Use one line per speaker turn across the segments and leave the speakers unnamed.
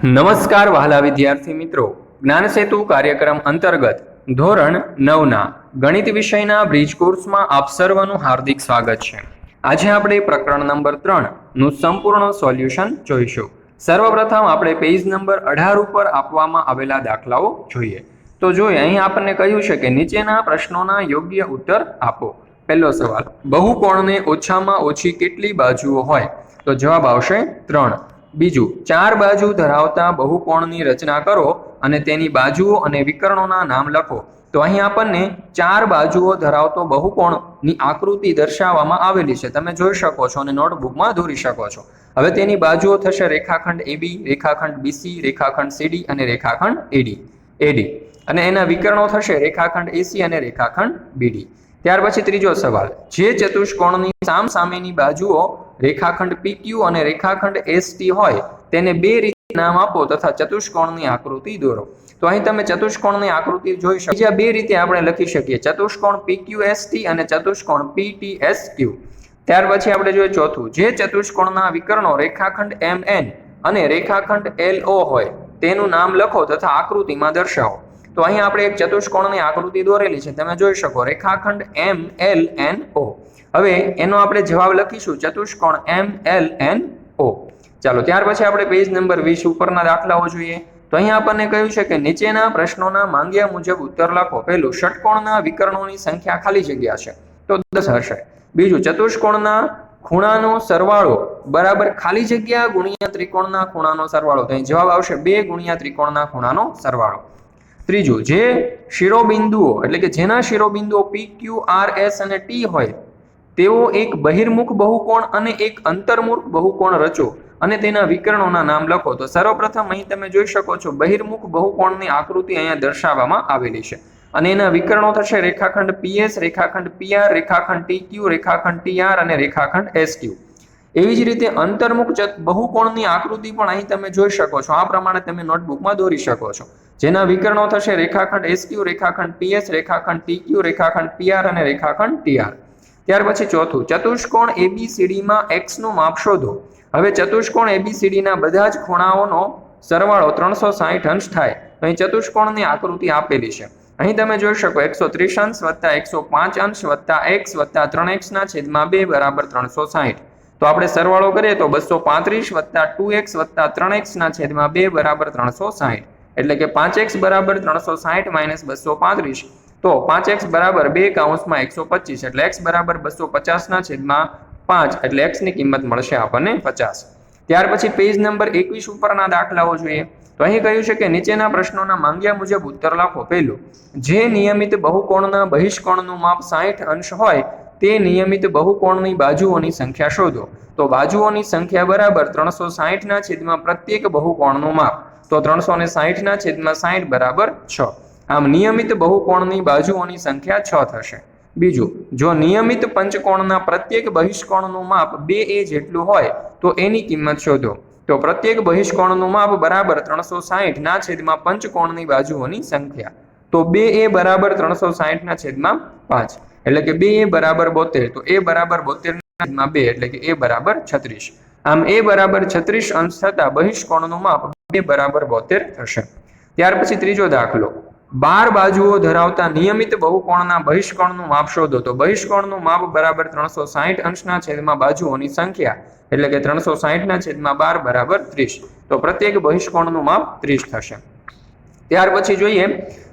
નમસ્કાર વહાલા વિદ્યાર્થી મિત્રો, જ્ઞાન સેતુ કાર્યક્રમ અંતર્ગત ધોરણ 9ના ગણિત વિષયના બ્રિજ કોર્સમાં આપ સર્વનું હાર્દિક સ્વાગત છે। આજે આપણે પ્રકરણ નંબર 3 નું સંપૂર્ણ સોલ્યુશન જોઈશું। સર્વપ્રથમ આપણે પેજ નંબર 18 ઉપર આપવામાં આવેલા દાખલાઓ જોઈએ। તો જોઈએ, અહીં આપણને કહ્યું છે કે નીચેના પ્રશ્નોના યોગ્ય ઉત્તર આપો। પહેલો સવાલ, બહુકોણને ઓછામાં ઓછી કેટલી બાજુઓ હોય? તો જવાબ આવશે 3। બીજું, 4 બાજુ ધરાવતા બહુકોણની રચના કરો અને તેની બાજુઓ અને વિકર્ણોના નામ લખો। તો અહીં આપણને 4 બાજુઓ ધરાવતો બહુકોણની આકૃતિ દર્શાવવામાં આવેલી છે, તમે જોઈ શકો છો અને નોટબુકમાં દોરી શકો છો। હવે તેની બાજુઓ થશે રેખાખંડ AB, રેખાખંડ BC, રેખાખંડ CD અને રેખાખંડ AD અને એના વિકર્ણો થશે રેખાખંડ AC અને રેખાખંડ BD। ત્યાર પછી ત્રીજો સવાલ, જે ચતુષ્કોણની સામસામેની બાજુઓ રેખાખંડ PQ અને રેખાખંડ ST હોય તેને બે રીતે નામ આપો તથા ચતુષ્કોણની આકૃતિ દોરો। તો અહીં તમે ચતુષ્કોણની આકૃતિ જોઈ શકો, બીજા બે રીતે આપણે લખી શકીએ, ચતુષ્કોણ PQST અને ચતુષ્કોણ PTSQ। ત્યાર પછી આપણે જોઈએ ચોથું, જે ચતુષ્કોણના વિકર્ણો રેખાખંડ MN અને રેખાખંડ LO હોય તેનું નામ લખો તથા આકૃતિમાં દર્શાવો। તો અહીં આપણે એક ચતુષ્કોણની આકૃતિ દોરેલી છે, તમે જોઈ શકો, રેખાખંડ MLNO। હવે એનો આપણે જવાબ લખીશું ચતુષ્કોણ MLNO। ચાલો, ત્યાર પછી આપણે પેજ નંબર 20 ઉપરના દાખલાઓ જોઈએ। તો અહીં આપણને કહ્યું છે કે નીચેના પ્રશ્નોના માંગ્યા મુજબ ઉત્તર લખો। પહેલું, ષટકોણના વિકર્ણોની સંખ્યા ખાલી જગ્યા છે તો 10 હશે। બીજું, ચતુષ્કોણના ખૂણાનો સરવાળો બરાબર ખાલી જગ્યા ગુણ્યા ત્રિકોણના ખૂણાનો સરવાળો, તો અહીં જવાબ આવશે 2 ગુણ્યા ત્રિકોણના ખૂણાનો સરવાળો। ત્રીજું, જે શિરોબિંદુઓ એટલે કે જેના શિરોબિંદુઓ PQ, RS અને T હોય તેઓ એક બહિર્મુખ બહુકોણ અને એક અંતર્મુખ બહુકોણ રચો અને તેના વિકર્ણોના નામ લખો। તો સર્વપ્રથમ અહીં તમે જોઈ શકો છો બહિર્મુખ બહુકોણની આકૃતિ અહીંયા દર્શાવવામાં આવેલી છે અને એના વિકર્ણો થશે રેખાખંડ PS, રેખાખંડ PR, રેખાખંડ TQ, રેખાખંડ TR અને રેખાખંડ SQ। એવી જ રીતે અંતર્મુખ બહુકોણની આકૃતિ પણ અહીં તમે જોઈ શકો છો, આ પ્રમાણે તમે નોટબુકમાં દોરી શકો છો, જેના વિકર્ણો થશે રેખાખંડ SQ, રેખાખંડ PS, રેખાખંડ TQ, રેખાખંડ PR અને રેખાખંડ TR। ત્યાર પછી ચોથું, ચતુષ્કોણ ABCD માં x નું માપ શોધો। હવે ચતુષ્કોણ ABCD ના બધા જ ખૂણાઓનો સરવાળો 360 અંશ થાય। તો અહીં ચતુષ્કોણની આકૃતિ આપેલી છે, અહીં તમે જોઈ શકો 130 અંશ વત્તા 105 અંશ વત્તા x વત્તા 3x ના છેદમાં 2 બરાબર 360। તો આપણે સરવાળો કરીએ તો 235 વત્તા 2x વત્તા 3x ના છેદમાં 2 બરાબર 360, એટલે કે 5x બરાબર 360 માઇનસ 235, તો 5x બરાબર 2 કૌંસમાં 125, એટલે x બરાબર 250 ના છેદમાં 5, એટલે x ની કિંમત મળશે આપણને 50। ત્યાર પછી પેજ નંબર 21 ઉપરના દાખલાઓ જોઈએ। તો અહીં કહ્યું છે કે નીચેના પ્રશ્નોના માંગ્યા મુજબ ઉત્તર લખો। પહેલું, જે નિયમિત બહુકોણના બહિષ્કોણનું માપ 60 અંશ હોય તે નિયમિત બહુકોણની બાજુઓની સંખ્યા શોધો। તો બાજુઓની સંખ્યા બરાબર 360 ના છેદમાં પ્રત્યેક બહુકોણનું માપ, તો 360 ના છેદમાં 60 બરાબર 6। આમ નિયમિત બહુકોણની બાજુઓની સંખ્યા 6 થશે। બીજું, જો નિયમિત પંચકોણના પ્રત્યેક બહિષ્કોણનું માપ 2a જેટલું હોય તો એની કિંમત શોધો। તો પ્રત્યેક બહિષ્કોણનું માપ બરાબર 360 ના છેદમાં પંચકોણની બાજુઓની સંખ્યા, તો 2a બરાબર 360 ના છેદમાં 5, એટલે કે 2a બરાબર 72, તો a બરાબર 72 ના છેદમાં 2, એટલે કે a બરાબર 36। આમ a બરાબર 36 અંશ થતા બહિષ્કોણનું માપ 2 બરાબર 72 થશે। ત્યાર પછી ત્રીજો દાખલો, 12 બાજુઓ ધરાવતા નિયમિત બહુકોણના બહિષ્કોણનું માપ શોધો। તો બહિષ્કોણનું માપ બરાબર 360 અંશના છેદમાં બાજુઓની સંખ્યા, એટલે કે 360 ના છેદમાં 12 બરાબર 30, તો પ્રત્યેક બહિષ્કોણનું માપ 30 થશે। ત્યાર પછી જોઈએ,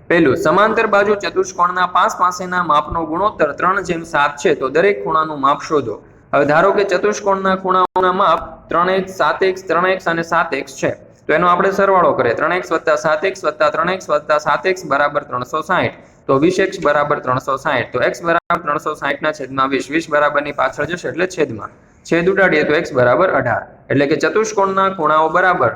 પહેલું, સમાંતર બાજુ ચતુષ્કોણના પાસ પાસેના માપનો ગુણોત્તર 3:7 છે, તો દરેક ખૂણાનું માપ શોધો। હવે ધારો કે ચતુષ્કોણના ખૂણાઓના માપ 3x, 7x, 3x અને 7x છે, તો એનો આપણે સરવાળો કરીએ, 3x વત્તા 7x વત્તા 3x વત્તા 7x બરાબર 360, તો 20x બરાબર 360, તો x બરાબર 360 ના છેદમાં 20, 20 બરાબરની પાછળ જશે એટલે છેદમાં, છેદ ઉડાડીએ તો x બરાબર 18, એટલે કે ચતુષ્કોણના ખૂણાઓ બરાબર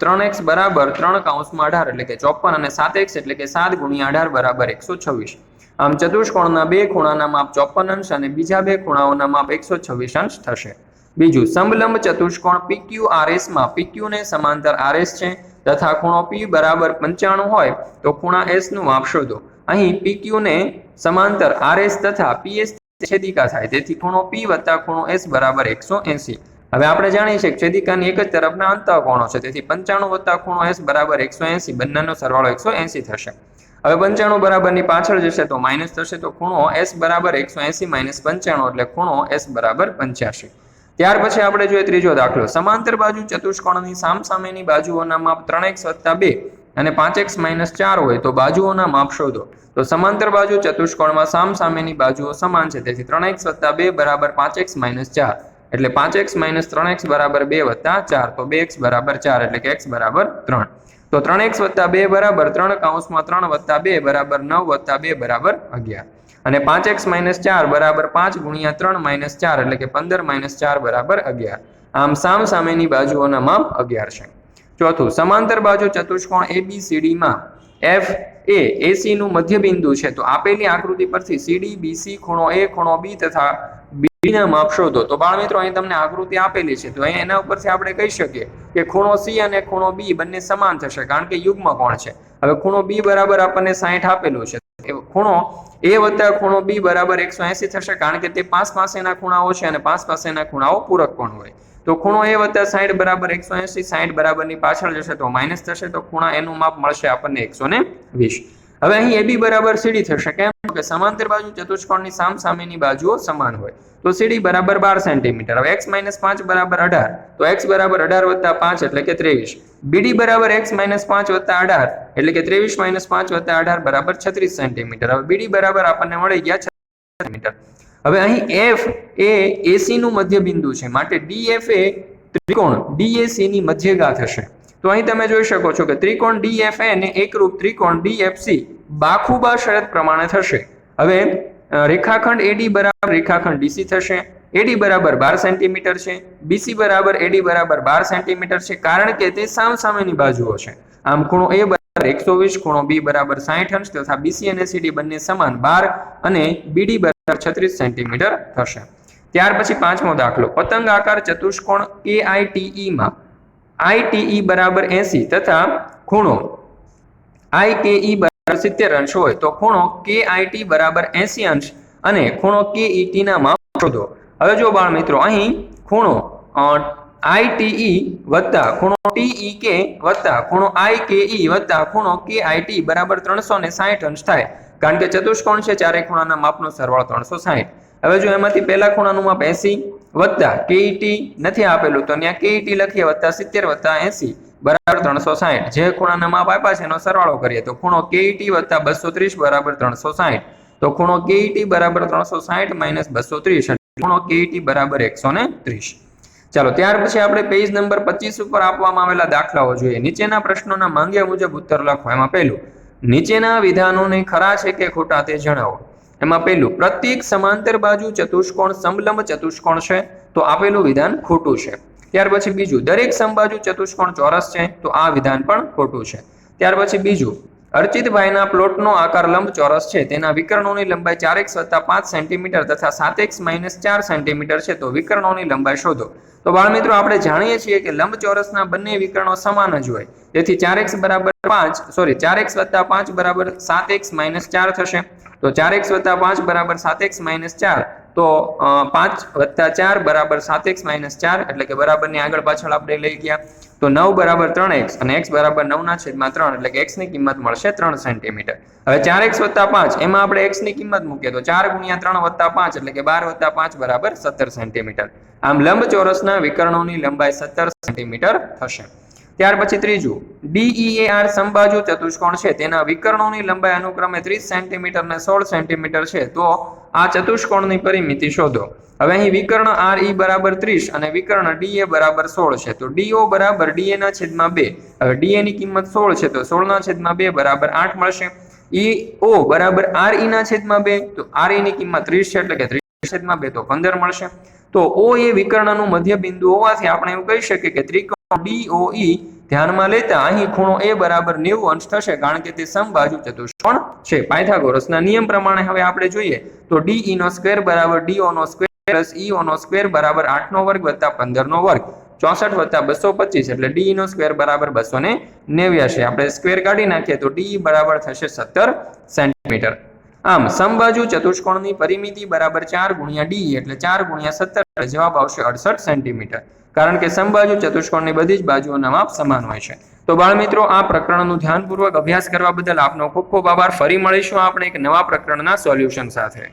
3x બરાબર 3 કૌંસમાં 18, એટલે કે 54 અને 7x એટલે કે 7 ગુણ્યા 18 બરાબર 126। આમ ચતુષ્કોણના બે ખૂણાના માપ 54 અંશ અને બીજા બે ખૂણાઓના માપ 126 અંશ થશે। બીજું, સમલંબ ચતુષ્કોણ PQRS માં PQ ને સમાંતર RS છે તથા ખૂણો P બરાબર 95 હોય તો ખૂણા S નું માપ શોધો। અહીં PQ ને સમાંતર RS તથા PS છેદિકા થાય, તેથી ખૂણો P વત્તા ખૂણો S બરાબર 180। હવે આપણે જાણીએ છીએ કે છેદિકાની એક જ તરફના અંતઃકોણો છે, તેથી 95 વત્તા ખૂણો S બરાબર 180, બંનેનો સરવાળો 180 થશે. હવે 95 બરાબરની પાછળ જશે તો માઇનસ થશે, તો ખૂણો S બરાબર 180 માઇનસ 95 એટલે ખૂણો S બરાબર 85. ત્યાર પછી આપણે જોઈએ ત્રીજો દાખલો. સમાંતર બાજુ ચતુષ્કોણની સામસામેની બાજુઓના માપ 3x વત્તા 2 અને 5x માઇનસ 4 હોય તો બાજુઓના માપ શોધો. તો સમાંતર બાજુ ચતુષ્કોણમાં સામસામેની બાજુઓ સમાન છે, તેથી 3x વત્તા 2 બરાબર 5x માઇનસ 4 એટલે 5x માઇનસ 3x બરાબર 2 વત્તા 4, તો 2x બરાબર 4 એટલે કે x બરાબર 3. તો 3x વત્તા 2 બરાબર 3 કૌંસમાં 3 વત્તા 2 બરાબર 9 વત્તા 2 બરાબર 11 અને 5x માઇનસ 4 બરાબર 5 ગુણ્યા 3 માઇનસ 4 એટલે કે 15 માઇનસ 4 બરાબર 11. આમ સામસામેની બાજુઓના માપ 11 છે. ચોથું, સમાંતર બાજુ ચતુષ્કોણ ABCD માં F એ AC નું મધ્ય બિંદુ છે, તો આપેલી આકૃતિ પરથી CD BC ખૂણો A ખૂણો B તથા B ના માપ શોધો. તો બાળ મિત્રો અહીં તમને આકૃતિ આપેલી છે, તો અહીં એના ઉપરથી આપણે કહી શકીએ કે ખૂણો C અને ખૂણો B બંને સમાન થશે કારણ કે યુગ્મ કોણ છે. હવે ખૂણો B બરાબર આપણને 60 આપેલું છે, ખૂણો A વત્તા ખૂણો B બરાબર 180 થશે કારણ કે તે પાસ પાસેના ખૂણાઓ છે અને પાસ પાસેના ખૂણાઓ પૂરક કોણ હોય. તો ખૂણો A વત્તા 60 બરાબર 180, 60 બરાબરની પાછળ જશે તો માઇનસ થશે, તો ખૂણા એનું માપ મળશે આપણને 120. હવે અહીં AB બરાબર CD થશે, કેમ કે સમાંતર બાજુ ચતુષ્કોણની સામસામેની બાજુઓ સમાન હોય. તો CD બરાબર 12 સેન્ટીમીટર. હવે x માઇનસ 5 બરાબર 18, તો x બરાબર 18 વત્તા 5 એટલે કે 23. BD બરાબર x માઇનસ 5 વત્તા 18 એટલે કે 23 માઇનસ 5 વત્તા 18 બરાબર 36 સેન્ટીમીટર. હવે BD બરાબર આપણને મળી ગયા 36 સેન્ટીમીટર. હવે અહીં F એ AC નું મધ્ય બિંદુ છે, માટે DF એ ત્રિકોણ DAC ની મધ્યગા થશે. તો અહીં તમે જોઈ શકો છો કે ત્રિકોણ DFA ને એકરૂપ ત્રિકોણ DFC બાખુબા શરત પ્રમાણે થશે. હવે રેખાખંડ AD બરાબર રેખાખંડ DC થશે. AD બરાબર 12 સેન્ટીમીટર છે, BC બરાબર AD બરાબર 12 સેન્ટીમીટર છે કારણ કે તે સામસામેની બાજુઓ છે. આમ ખૂણો A બરાબર 120, ખૂણો B બરાબર 60 અંશ તથા BC અને CD બંને સમાન 12 અને BD બરાબર 36 સેન્ટીમીટર થશે. ત્યાર પછી પાંચમો દાખલો. પતંગ આકાર ચતુષ્કોણ AITE માં ITE બરાબર 80 તથા ખૂણો IKE બરાબર 70 અંશ હોય તો ખૂણો KIT બરાબર 80 અંશ અને ખૂણો KET ના માપ શોધો. હવે જો બાળ મિત્રો અહીં ખૂણો ITE વત્તા ખૂણો TEK વત્તા ખૂણો IKE વત્તા ખૂણો KIT બરાબર 360 અંશ થાય કારણ કે ચતુષ્કોણ છે, ચારે ખૂણાના માપનો સરવાળો 360. હવે જો એમાંથી પહેલા ખૂણાનું માપ 80 વત્તા KET નથી આપેલું તો ત્યાં KET લખીએ વત્તા 70 વત્તા 80 બરાબર 360. જે ખૂણાના માપ આપ્યા છે એનો સરવાળો કરીએ તો ખૂણો KET વત્તા 230 બરાબર 360. તો ખૂણો KET બરાબર 360 માઇનસ 230 ખૂણો KET બરાબર 130. ચાલો ત્યાર પછી આપણે પેજ નંબર 25 ઉપર આપવામાં આવેલા દાખલાઓ જોઈએ. નીચેના પ્રશ્નોના માંગ્યા મુજબ ઉત્તર લખો. એમાં પહેલું, નીચેના વિધાનોને ખરા છે કે ખોટા તે જણાવો. એમાં પહેલું, પ્રત્યેક સમાંતર બાજુ ચતુષ્કોણ સમલંબ ચતુષ્કોણ છે, તો આપેલું વિધાન ખોટું છે. ત્યાર પછી બીજું, દરેક સમબાજુ ચતુષ્કોણ ચોરસ છે, તો આ વિધાન પણ ખોટું છે. ત્યાર પછી બીજું, અર્ચિતભાઈના પ્લોટનો આકાર લંબચોરસ છે, તેના વિકર્ણોની લંબાઈ 4x વત્તા 5 સેન્ટીમીટર તથા 7x માઇનસ 4 સેન્ટીમીટર છે, તો વિકર્ણોની લંબાઈ શોધો. તો બાળ મિત્રો આપણે જાણીએ છીએ કે લંબચોરસના બંને વિકર્ણો સમાન જ હોય, તેથી 4x બરાબર 4x વત્તા 5 બરાબર 7x માઇનસ 4 થશે. તો 4x વત્તા 5 બરાબર 7x માઇનસ 4, તો 5 વત્તા 4 બરાબર 7x માઇનસ 4 એટલે કે બરાબરની આગળ પાછળ આપણે લઈ ગયા. તો 9 બરાબર 3x અને x બરાબર 9/3 એટલે કે x ની કિંમત મળશે 3 સેન્ટીમીટર. હવે 4x વત્તા 5 એમાં આપણે x ની કિંમત મૂકીએ તો 4 ગુણ્યા 3 વત્તા 5 એટલે કે 12 વત્તા 5 બરાબર 17 સેન્ટીમીટર. આમ લંબચોરસના વિકર્ણોની લંબાઈ 17 સેન્ટીમીટર થશે. ત્યાર પછી ત્રીજું, DEAR સમબાજુ ચતુષ્કોણ છે, તેના વિકર્ણોની લંબાઈ અનુક્રમે 30 સેન્ટીમીટર અને 16 સેન્ટીમીટર છે, તો આ ચતુષ્કોણની પરિમિતિ શોધો. હવે અહીં વિકર્ણ RE બરાબર 30 અને વિકર્ણ DA બરાબર 16 છે, તો DO બરાબર DA ના છેદમાં 2. હવે DA ની કિંમત 16 છે, તો 16 ના છેદમાં 2 બરાબર 8 મળશે. EO બરાબર RE ના છેદમાં 2, તો RE ની કિંમત 30 છે એટલે કે 30 છેદમાં 2 તો 15 મળશે. તો O એ વિકર્ણનું મધ્ય બિંદુ હોવાથી આપણે એવું કહી શકીએ કે ત્રિકોણ DOE ધ્યાનમાં લેતા અહીં ખૂણો A બરાબર 90 અંશ થશે કારણ કે તે સમબાજુ ચતુષ્કોણ છે. પાયથાગોરસના નિયમ પ્રમાણે હવે આપણે જોઈએ તો DE નો સ્ક્વેર બરાબર DO નો સ્ક્વેર પ્લસ EO નો સ્ક્વેર બરાબર 8 નો વર્ગ વત્તા 15 નો વર્ગ, 64 વત્તા 225 એટલે DE નો સ્ક્વેર બરાબર 289. આપણે સ્ક્વેર કાઢી નાખીએ તો DE બરાબર થશે 17 સેન્ટીમીટર. આમ સમબાજુ ચતુષ્કોણની પરિમિતિ બરાબર 4 ગુણ્યા ડી એટલે 4 ગુણ્યા 17 જવાબ આવશે 68 સેન્ટીમીટર, કારણ કે સમબાજુ ચતુષ્કોણની બધી જ બાજુઓના માપ સમાન હોય છે। તો બાળ મિત્રો, આ પ્રકરણનું ધ્યાનપૂર્વક અભ્યાસ કરવા બદલ આપનો ખૂબ ખૂબ આભાર। ફરી મળીશું આપણે એક નવા પ્રકરણના સોલ્યુશન સાથે।